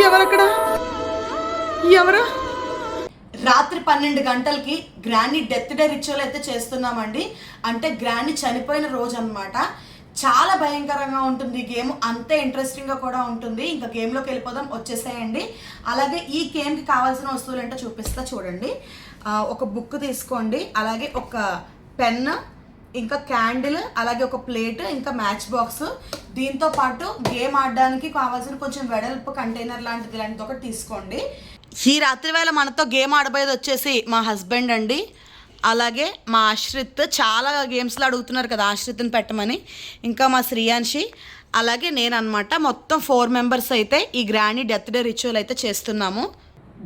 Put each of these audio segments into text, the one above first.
ఎవరక్కడ? ఎవరు? రాత్రి 12 గంటలకి గ్రానీ డెత్ డే రిచువల్ అయితే చేస్తున్నామండి. అంటే గ్రానీ చనిపోయిన రోజు అన్నమాట. చాలా భయంకరంగా ఉంటుంది ఈ గేమ్, అంతే ఇంట్రెస్టింగ్గా కూడా ఉంటుంది. ఇంకా గేమ్లోకి వెళ్ళిపోదాం, వచ్చేసేయండి. అలాగే ఈ గేమ్కి కావాల్సిన వస్తువులు ఏంటో చూపిస్తా చూడండి. ఒక బుక్ తీసుకోండి, అలాగే ఒక పెన్, ఇంకా క్యాండిల్, అలాగే ఒక ప్లేట్, ఇంకా మ్యాచ్ బాక్స్. దీంతో పాటు గేమ్ ఆడడానికి కావాల్సిన కొంచెం వెడల్పు కంటైనర్ లాంటిది ఇలాంటిది ఒకటి తీసుకోండి. ఈ రాత్రి వేళ మనతో గేమ్ ఆడబోయేది వచ్చేసి మా హస్బెండ్ అండి, అలాగే మా ఆశ్రిత్. చాలా గేమ్స్లో అడుగుతున్నారు కదా ఆశ్రిత్ని పెట్టమని. ఇంకా మా శ్రీయాన్షి, అలాగే నేను అనమాట. మొత్తం 4 మెంబర్స్ అయితే ఈ గ్రానీ డెత్ డే రిచువల్ అయితే చేస్తున్నాము.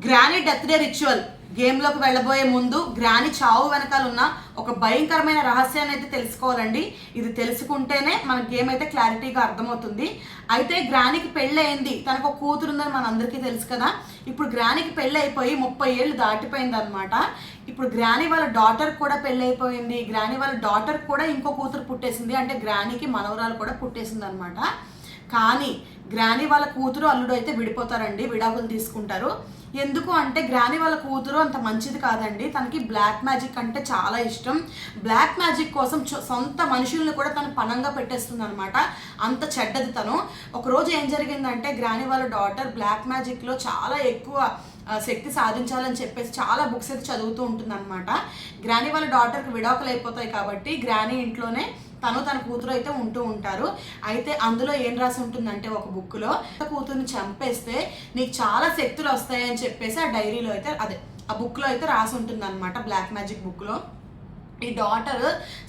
గ్రానీ డెత్ డే రిచువల్ గేమ్లోకి వెళ్ళబోయే ముందు గ్రానీ చావు వెనకాల ఉన్న ఒక భయంకరమైన రహస్యాన్ని అయితే తెలుసుకోవాలండి. ఇది తెలుసుకుంటేనే మన గేమ్ అయితే క్లారిటీగా అర్థమవుతుంది. అయితే గ్రానీకి పెళ్ళి అయింది, తనకు ఒక కూతురు ఉందని మనందరికీ తెలుసు కదా. ఇప్పుడు గ్రానీకి పెళ్ళి అయిపోయి 30 ఏళ్ళు దాటిపోయింది అనమాట. ఇప్పుడు గ్రానీ వాళ్ళ డాటర్ కూడా పెళ్ళి అయిపోయింది. గ్రానీ వాళ్ళ డాటర్ కూడా ఇంకో కూతురు పుట్టేసింది, అంటే గ్రానీకి మనవరాలు కూడా పుట్టేసింది అనమాట. కానీ గ్రానీ వాళ్ళ కూతురు అల్లుడు అయితే విడిపోతారండి, విడాకులు తీసుకుంటారు. ఎందుకు అంటే గ్రానీ వాళ్ళ కూతురు అంత మంచిది కాదండి. తనకి బ్లాక్ మ్యాజిక్ అంటే చాలా ఇష్టం. బ్లాక్ మ్యాజిక్ కోసం సొంత మనుషుల్ని కూడా తను పణంగా పెట్టేస్తుంది అనమాట, అంత చెడ్డది తను. ఒకరోజు ఏం జరిగిందంటే గ్రానీ వాళ్ళ డాటర్ బ్లాక్ మ్యాజిక్లో చాలా ఎక్కువ శక్తి సాధించాలని చెప్పేసి చాలా బుక్స్ అయితే చదువుతూ ఉంటుంది అనమాట. గ్రానీ వాళ్ళ డాటర్కి విడాకులు అయిపోతాయి కాబట్టి గ్రానీ ఇంట్లోనే తన కూతురు అయితే ఉంటూ ఉంటారు. అయితే అందులో ఏం రాసి ఉంటుందంటే ఒక బుక్లో కూతురుని చంపేస్తే నీకు చాలా శక్తులు వస్తాయని చెప్పేసి ఆ డైరీలో అయితే ఆ బుక్లో అయితే రాసి ఉంటుంది అనమాట, బ్లాక్ మ్యాజిక్ బుక్లో. ఈ డాటర్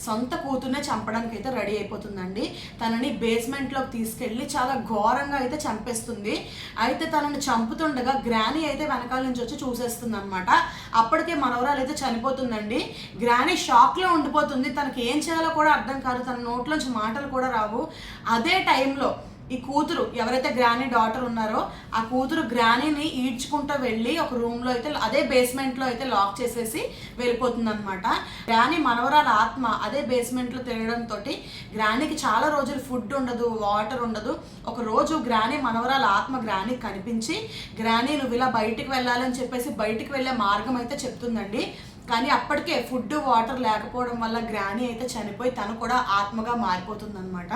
సొంత కూతుర్నే చంపడానికి అయితే రెడీ అయిపోతుందండి. తనని బేస్మెంట్లోకి తీసుకెళ్ళి చాలా ఘోరంగా అయితే చంపేస్తుంది. అయితే తనని చంపుతుండగా గ్రానీ అయితే వెనకాల నుంచి వచ్చి చూసేస్తుంది అనమాట. అప్పటికే మనవరాలు అయితే చనిపోతుందండి. గ్రానీ షాక్లో ఉండిపోతుంది, తనకి ఏం చేయాలో కూడా అర్థం కాదు, తన నోట్లోంచి మాటలు కూడా రావు. అదే టైంలో ఈ కూతురు ఎవరైతే గ్రానీ డాటర్ ఉన్నారో ఆ కూతురు గ్రానీని ఈడ్చుకుంటూ వెళ్ళి ఒక రూమ్లో అయితే అదే బేస్మెంట్లో అయితే లాక్ చేసేసి వెళ్ళిపోతుంది అనమాట. గ్రానీ మనవరాల ఆత్మ అదే బేస్మెంట్లో తిరగడంతో గ్రానీకి చాలా రోజులు ఫుడ్ ఉండదు, వాటర్ ఉండదు. ఒక రోజు గ్రానీ మనవరాల ఆత్మ గ్రానీకి కనిపించి గ్రానీ నువ్వు ఇలా బయటికి వెళ్ళాలని చెప్పేసి బయటికి వెళ్ళే మార్గం అయితే చెప్తుందండి. కానీ అప్పటికే ఫుడ్ వాటర్ లేకపోవడం వల్ల గ్రానీ అయితే చనిపోయి తను కూడా ఆత్మగా మారిపోతుంది అనమాట.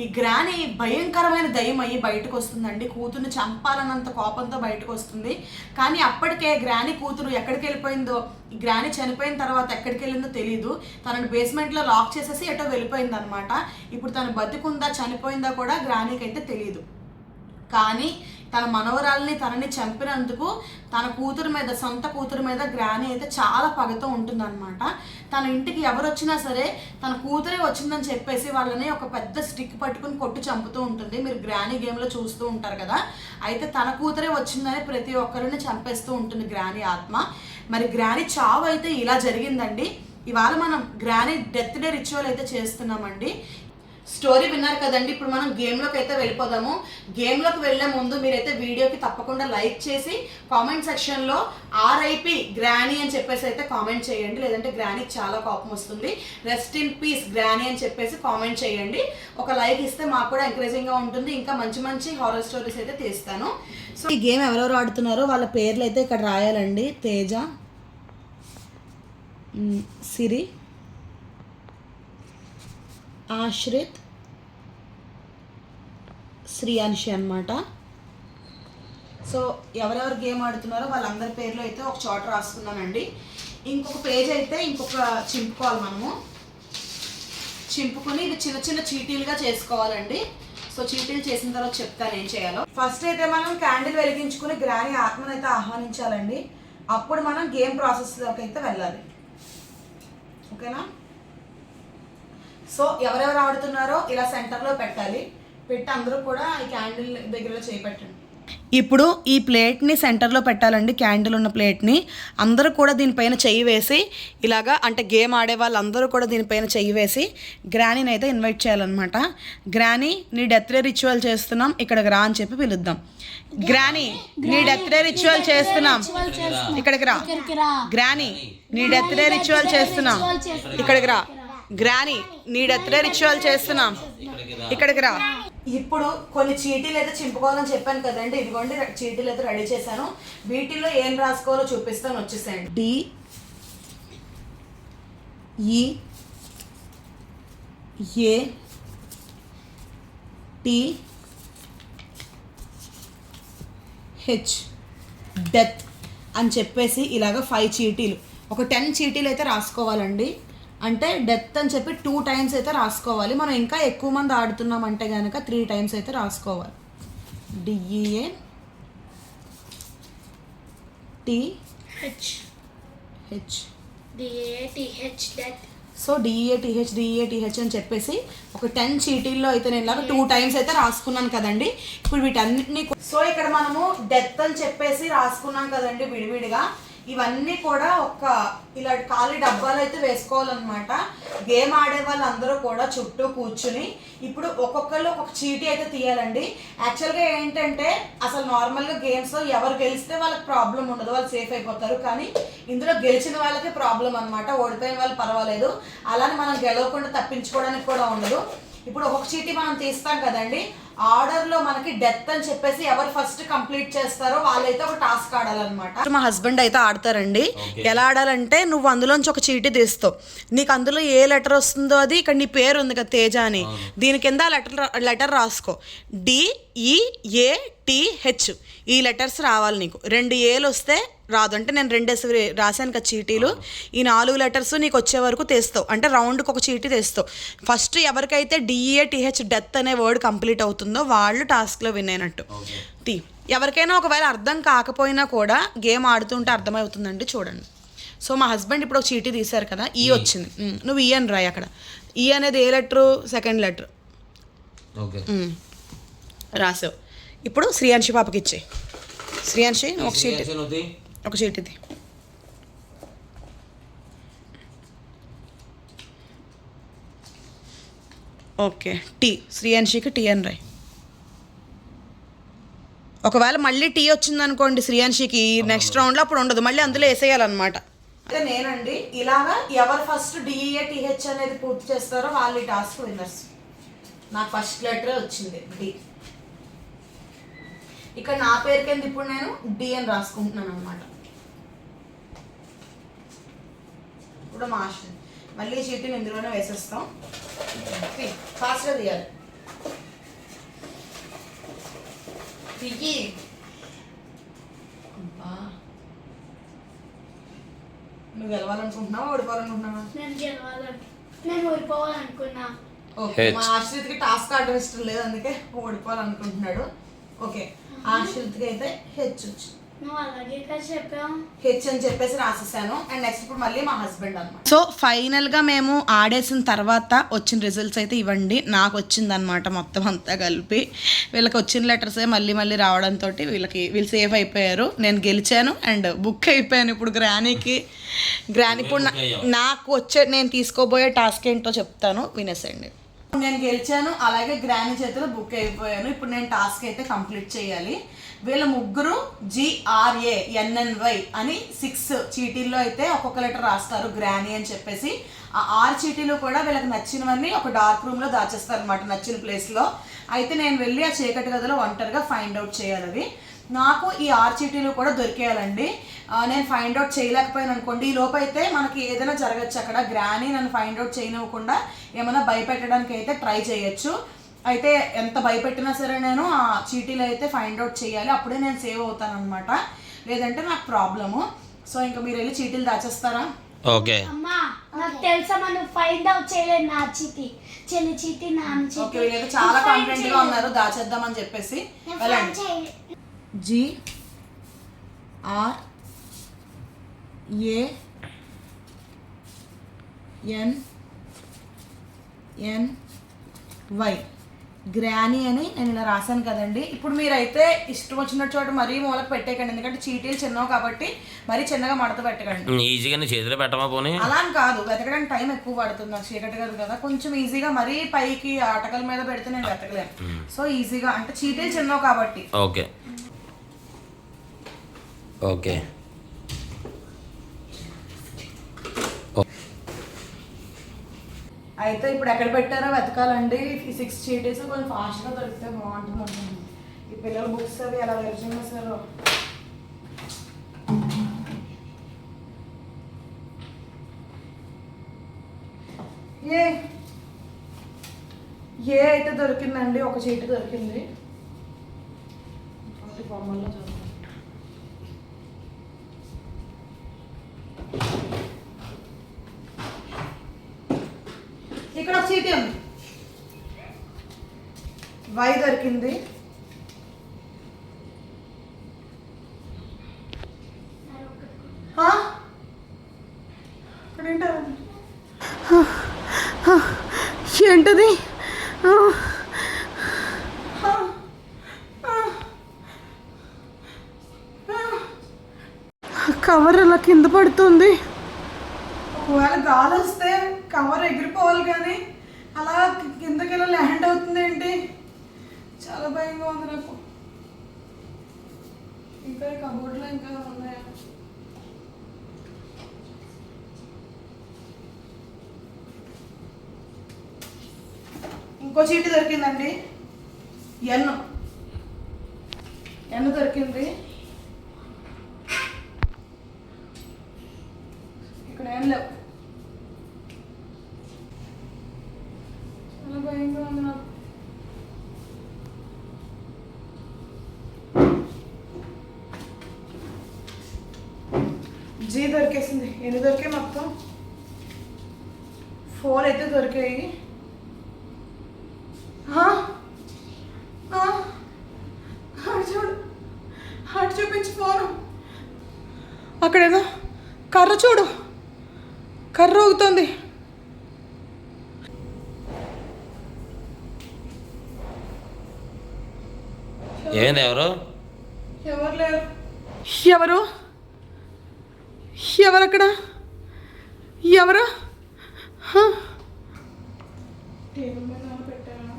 ఈ గ్రానీ భయంకరమైన దయ్యం అయ్యి బయటకు వస్తుందండి, కూతుర్ని చంపాలన్నంత కోపంతో బయటకు వస్తుంది. కానీ అప్పటికే గ్రానీ కూతురు ఎక్కడికి వెళ్ళిపోయిందో, ఈ గ్రానీ చనిపోయిన తర్వాత ఎక్కడికి వెళ్ళిందో తెలియదు. తనని బేస్మెంట్లో లాక్ చేసేసి ఎటో వెళ్ళిపోయింది అనమాట. ఇప్పుడు తను బతికుందా చనిపోయిందా కూడా గ్రానీకి అయితే తెలియదు. కానీ తన మనవరాల్ని తనని చంపినందుకు తన కూతురు మీద, సొంత కూతురు మీద గ్రానీ అయితే చాలా పగతో ఉంటుందన్నమాట. తన ఇంటికి ఎవరు వచ్చినా సరే తన కూతురే వచ్చిందని చెప్పేసి వాళ్ళని ఒక పెద్ద స్టిక్ పట్టుకుని కొట్టి చంపుతూ ఉంటుంది. మీరు గ్రానీ గేమ్లో చూస్తూ ఉంటారు కదా. అయితే తన కూతురే వచ్చిందని ప్రతి ఒక్కరిని చంపేస్తూ ఉంటుంది గ్రానీ ఆత్మ. మరి గ్రానీ చావు అయితే ఇలా జరిగిందండి. ఇవాళ మనం గ్రానీ డెత్ డే రిచువల్ అయితే చేస్తున్నామండి. స్టోరీ విన్నారు కదండి. ఇప్పుడు మనం గేమ్లోకి అయితే వెళ్ళిపోదాము. గేమ్లోకి వెళ్ళే ముందు మీరైతే వీడియోకి తప్పకుండా లైక్ చేసి కామెంట్ సెక్షన్లో RIP గ్రానీ అని చెప్పేసి అయితే కామెంట్ చేయండి. లేదంటే గ్రానీకి చాలా కోపం వస్తుంది. రెస్ట్ ఇన్ పీస్ గ్రానీ అని చెప్పేసి కామెంట్ చేయండి. ఒక లైక్ ఇస్తే మాకు కూడా ఎంకరేజింగ్గా ఉంటుంది. ఇంకా మంచి మంచి హారర్ స్టోరీస్ అయితే తీస్తాను. సో ఈ గేమ్ ఎవరెవరు ఆడుతున్నారో వాళ్ళ పేర్లు అయితే ఇక్కడ రాయాలండి. తేజ, సిరి, ఆశ్రిత్, శ్రీయాన్షి అన్నమాట. సో ఎవరెవరు గేమ్ ఆడుతున్నారో వాళ్ళందరి పేర్లు అయితే ఒక చోట రాసుకున్నానండి. ఇంకొక పేజ్ అయితే చింపుకోవాలి మనము. చింపుకొని ఇది చిన్న చిన్న చీటీలుగా చేసుకోవాలండి. సో చీటీలు చేసిన తర్వాత చెప్తాను ఏం చేయాలో. ఫస్ట్ అయితే మనం క్యాండిల్ వెలిగించుకుని గ్రానీ ఆత్మను అయితే ఆహ్వానించాలండి. అప్పుడు మనం గేమ్ ప్రాసెస్లోకి అయితే వెళ్ళాలి. ఓకేనా? సో ఎవరెవరు ఆడుతున్నారో ఇలా సెంటర్లో పెట్టాలి. పెట్టి అందరూ కూడా ఈ క్యాండిల్ దగ్గరలో చేపెట్టండి. ఇప్పుడు ఈ ప్లేట్ని సెంటర్లో పెట్టాలండి, క్యాండిల్ ఉన్న ప్లేట్ని. అందరూ కూడా దీనిపైన చెయ్యి వేసి ఇలాగా, అంటే గేమ్ ఆడే వాళ్ళందరూ కూడా దీనిపైన చెయ్యి వేసి గ్రానీని అయితే ఇన్వైట్ చేయాలన్నమాట. గ్రానీ నీ డెత్ డే రిచువల్ చేస్తున్నాం, ఇక్కడికి రా అని చెప్పి పిలుద్దాం. గ్రానీ నీ డెత్ డే రిచువల్ చేస్తున్నాం, ఇక్కడికి రా. గ్రానీ నీ డెత్ డే రిచువల్ చేస్తున్నాం, ఇక్కడికి రా. గ్రానీ నీ డెత్ డే రిచువల్ చేస్తున్నాం, ఇక్కడికి రా. ఇప్పుడు కొన్ని చీటీలు అయితే చింపుకోవాలని చెప్పాను కదండి, ఇదిగోండి చీటీలు అయితే రెడీ చేశాను. వీటిల్లో ఏం రాసుకోవాలో చూపిస్తాను, వచ్చేసేయండి. DEATH డెత్ అని చెప్పేసి ఇలాగ 5 చీటీలు, ఒక 10 చీటీలు అయితే రాసుకోవాలండి. అంటే డెత్ అని చెప్పి 2 టైమ్స్ అయితే రాసుకోవాలి. మనం ఇంకా ఎక్కువ మంది ఆడుతున్నాం అంటే కనుక 3 టైమ్స్ అయితే రాసుకోవాలి. DEATH death. సో DEATH అని చెప్పేసి ఒక 10 చీటీల్లో అయితే నేను ఇలాగ 2 టైమ్స్ అయితే రాసుకున్నాను కదండి. ఇప్పుడు వీటన్నిటిని సో ఇక్కడ మనము డెత్ అని చెప్పేసి రాసుకున్నాం కదండి విడివిడిగా. ఇవన్నీ కూడా ఒక ఇలా ఖాళీ డబ్బాలు అయితే వేసుకోవాలన్నమాట. గేమ్ ఆడే వాళ్ళందరూ కూడా చుట్టూ కూర్చుని ఇప్పుడు ఒక్కొక్కళ్ళు ఒక్కొక్క చీటీ అయితే తీయాలండి. యాక్చువల్గా ఏంటంటే అసలు నార్మల్గా గేమ్స్లో ఎవరు గెలిస్తే వాళ్ళకి ప్రాబ్లం ఉండదు, వాళ్ళు సేఫ్ అయిపోతారు. కానీ ఇందులో గెలిచిన వాళ్ళకి ప్రాబ్లం అనమాట, ఓడిపోయిన వాళ్ళు పర్వాలేదు. అలానే మనం గెలవకుండా తప్పించుకోవడానికి కూడా ఉండదు. ఇప్పుడు ఒక్కొక్క చీటీ మనం తీస్తాం కదండి, ఆర్డర్లో మనకి డెత్ అని చెప్పేసి ఎవరు ఫస్ట్ కంప్లీట్ చేస్తారో వాళ్ళైతే ఒక టాస్క్ ఆడాలన్నమాట. మా హస్బెండ్ అయితే ఆడతారండి. ఎలా ఆడాలంటే నువ్వు అందులోంచి ఒక చీటీ తీస్తావు, నీకు అందులో ఏ లెటర్ వస్తుందో అది ఇక్కడ నీ పేరు ఉంది కదా తేజ అని, దీని కింద లెటర్ రాసుకో. DEATH ఈ లెటర్స్ రావాలి నీకు. 2 ఏలు వస్తే రాదు, అంటే నేను 2 రాశాను కదా చీటీలు, ఈ 4 లెటర్స్ నీకు వచ్చే వరకు తెస్తావు, అంటే రౌండ్కి ఒక చీటీ తెస్తావు. ఫస్ట్ ఎవరికైతే DEATH డెత్ అనే వర్డ్ కంప్లీట్ అవుతుందో వాళ్ళు టాస్క్లో విన్ అయినట్టు. ఎవరికైనా ఒకవేళ అర్థం కాకపోయినా కూడా గేమ్ ఆడుతుంటే అర్థమవుతుందండి, చూడండి. సో మా హస్బెండ్ ఇప్పుడు ఒక చీటీ తీశారు కదా, ఈ వచ్చింది, నువ్వు ఈ అని రాయి. అక్కడ ఈ అనేది ఏ లెటరు, సెకండ్ లెటర్ రాసావు. ఇప్పుడు శ్రీయాన్షి పాపకి ఇచ్చే. శ్రీయాన్షి ఒక చీటీది. Okay, T. శ్రీయాన్షికి టీ అని రాయి. ఒకవేళ మళ్ళీ టీ వచ్చిందనుకోండి శ్రీయాన్షికి నెక్స్ట్ రౌండ్లో, అప్పుడు ఉండదు, మళ్ళీ అందులో వేసేయాలన్నమాట. అంటే నేనండి ఇలాగా ఎవరు ఫస్ట్ DEATH అనేది పూర్తి చేస్తారో వాళ్ళు ఈ టాస్క్ విన్నర్స్. నాకు ఫస్ట్ లెటరే వచ్చింది డి. ఇక్కడ నా పేరు కింద ఇప్పుడు నేను డి అని రాసుకుంటున్నాను అనమాట. ఇప్పుడు మాస్టర్ మళ్ళీ చీటీని ఇందులోనే వేసేస్తాం. ఫాస్ట్గా తీయాలి. తీయి. నువ్వు గెలవాలనుకుంటున్నావా ఓడిపోవాలనుకుంటున్నావా? నేను ఓడిపోవాలనుకున్నా. ఓకే, మా ఆశ్రిత్కి టాస్క్ ఆడడం ఇష్టం లేదు, అందుకే ఓడిపోవాలనుకుంటున్నాడు. ఓకే, ఆశ్రిత్కి అయితే హెచ్ వచ్చి హెచ్ అని చెప్పేసి రాసేసాను. అండ్ నెక్స్ట్ ఇప్పుడు మళ్ళీ మా హస్బెండ్ అనమాట. సో ఫైనల్గా మేము ఆడేసిన తర్వాత వచ్చిన రిజల్ట్స్ అయితే ఇవ్వండి. నాకు వచ్చిందనమాట మొత్తం అంతా కలిపి. వీళ్ళకి వచ్చిన లెటర్సే మళ్ళీ రావడంతో వీళ్ళు సేఫ్ అయిపోయారు. నేను గెలిచాను అండ్ బుక్ అయిపోయాను. ఇప్పుడు గ్రానీ ఇప్పుడు నాకు నేను తీసుకోబోయే టాస్క్ ఏంటో చెప్తాను, వినేసండి. నేను గెలిచాను, అలాగే గ్రానీ చేతిలో బుక్ అయిపోయాను. ఇప్పుడు నేను టాస్క్ అయితే కంప్లీట్ చేయాలి. వీళ్ళ ముగ్గురు GRANNY అని 6 చీటీల్లో అయితే ఒక్కొక్క లెటర్ రాస్తారు గ్రానీ అని చెప్పేసి. ఆ 6 చీటీలు కూడా వీళ్ళకి నచ్చినవన్నీ ఒక డార్క్ రూమ్లో దాచేస్తారు అనమాట, నచ్చిన ప్లేస్లో. అయితే నేను వెళ్ళి ఆ చీకటి గదిలో ఒంటరిగా ఫైండ్ అవుట్ చేయాలి. అవి నాకు ఈ 6 చీటీలు కూడా దొరికేయాలండి. నేను ఫైండ్ అవుట్ చేయలేకపోయాను అనుకోండి, ఈ లోపు అయితే మనకి ఏదైనా జరగచ్చు. అక్కడ గ్రానీ నన్ను ఫైండ్ అవుట్ చేయనివ్వకుండా ఏమైనా భయపెట్టడానికి అయితే ట్రై చేయొచ్చు. అయితే ఎంత భయపెట్టినా సరే నేను ఆ చీటీలు అయితే ఫైండ్ అవుట్ చేయాలి, అప్పుడే నేను సేవ్ అవుతాను అనమాట, లేదంటే నాకు ప్రాబ్లము. సో ఇంకా మీరు వెళ్ళి చీటీలు దాచేస్తారా? ఓకే అమ్మా, నాకు తెలుసా మనం ఫైండ్ అవుట్ చేయలేదు. నా చీటీ నాన్న చీటీ. ఓకే, వీళ్ళైతే చాలా కాన్ఫిడెంట్ గా ఉన్నారు దాచేద్దామని చెప్పేసి. వెళ్ళండి. GRANNY గ్రానీ అని నేను ఇలా రాశాను కదండి. ఇప్పుడు మీరైతే ఇష్టం వచ్చిన చోట మరీ మూలకు పెట్టేయకండి, ఎందుకంటే చీటీలు చిన్నవి కాబట్టి మరీ చిన్నగా మడత పెట్టకండి. ఈజీగా చేతిలో పెట్టమా పోనీ? అలా అని కాదు, వెతకడానికి టైం ఎక్కువ పడుతుంది, నాకు చీకటి కదా. కొంచెం ఈజీగా మరీ పైకి అటకల మీద పెడితే నేను వెతకలేను. సో ఈజీగా అంటే చీటీలు చిన్నవి కాబట్టి. ఓకే ఓకే అయితే ఇప్పుడు ఎక్కడ పెట్టారో వెతకాలండి. ఈ 6 చీటీస్ కొంచెం ఫాస్ట్గా దొరికితే బాగుంటుంది అనుకుంటున్నాను. ఈ పిల్లల బుక్స్ అవి ఎలా వెరిచింగ్ చేశారో. ఏ అయితే దొరికిందండి, ఒక చీటీ దొరికింది. బొమ్మల్లో చూద్దాం. ఇక్కడ ఒక చీటీ ఉంది. వై దొరికింది. ఏంటది? కవర్ అలా కింద పడుతుంది. ఒకవేళ గాలి వస్తే కవర్ ఎగిరిపోవాలి, కానీ అలా కిందకి ఇలా ల్యాండ్ అవుతుంది ఏంటి? చాలా భయంగా ఉంది నాకు. ఇంకా ఈ కబోర్డ్లో ఇంకా ఉన్నాయా? ఇంకో చీటీ దొరికిందండి. ఎన్ దొరికింది. ఇక్కడ ఏం లేవు. చాలా భయంగా ఉంది నాకు. జీ దొరికేసింది. ఎన్ని దొరికాయి మొత్తం? 4 అయితే దొరికాయి. చూడు, హార్ట్ చూపించి ఫోను. అక్కడేదో కర్ర చూడు, కర్ర ఊగుతుంది. ఏంది? ఎవరు లేరు. ఎవరు అక్కడ? ఎవరు? టేబుల్ మీద పెట్టాను.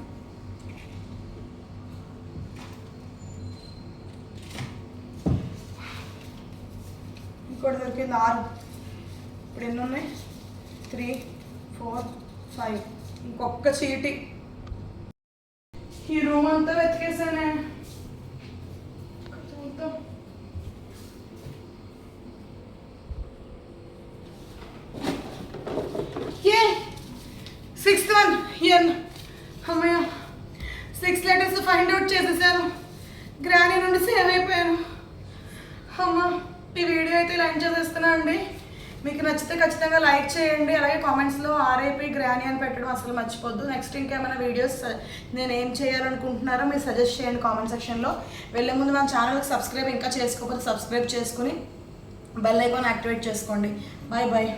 ఇంకోటి దొరికింది 6. ఇప్పుడు ఎన్ని ఉన్నాయి? 3, 4, 5. ఇంకొక చీటీ. ఈ రూమ్ అంతా వెతికేసానే. చూద్దాం. ఏ 6th one. అమ్మయ్య, 6 లెటర్స్ ఫైండ్ అవుట్ చేసేసాను. గ్రానీ నుండి సేవ్ అయిపోయాను. అమ్మ, ఈ వీడియో అయితే ఇలా ఎంజాయ్ చేస్తున్నా అండి. మీకు నచ్చితే ఖచ్చితంగా లైక్ చేయండి. అలాగే కామెంట్స్లో ఆర్ఐపి గ్రానీ అని పెట్టడం అసలు మర్చిపోద్దు. నెక్స్ట్ ఇంకేమైనా వీడియోస్ నేను ఏం చేయాలనుకుంటున్నారో మీరు సజెస్ట్ చేయండి కామెంట్ సెక్షన్లో. వెళ్ళే ముందు మన ఛానల్కి సబ్స్క్రైబ్ ఇంకా చేసుకోకపోతే సబ్స్క్రైబ్ చేసుకుని బెల్ ఐకాన్ యాక్టివేట్ చేసుకోండి. Bye bye.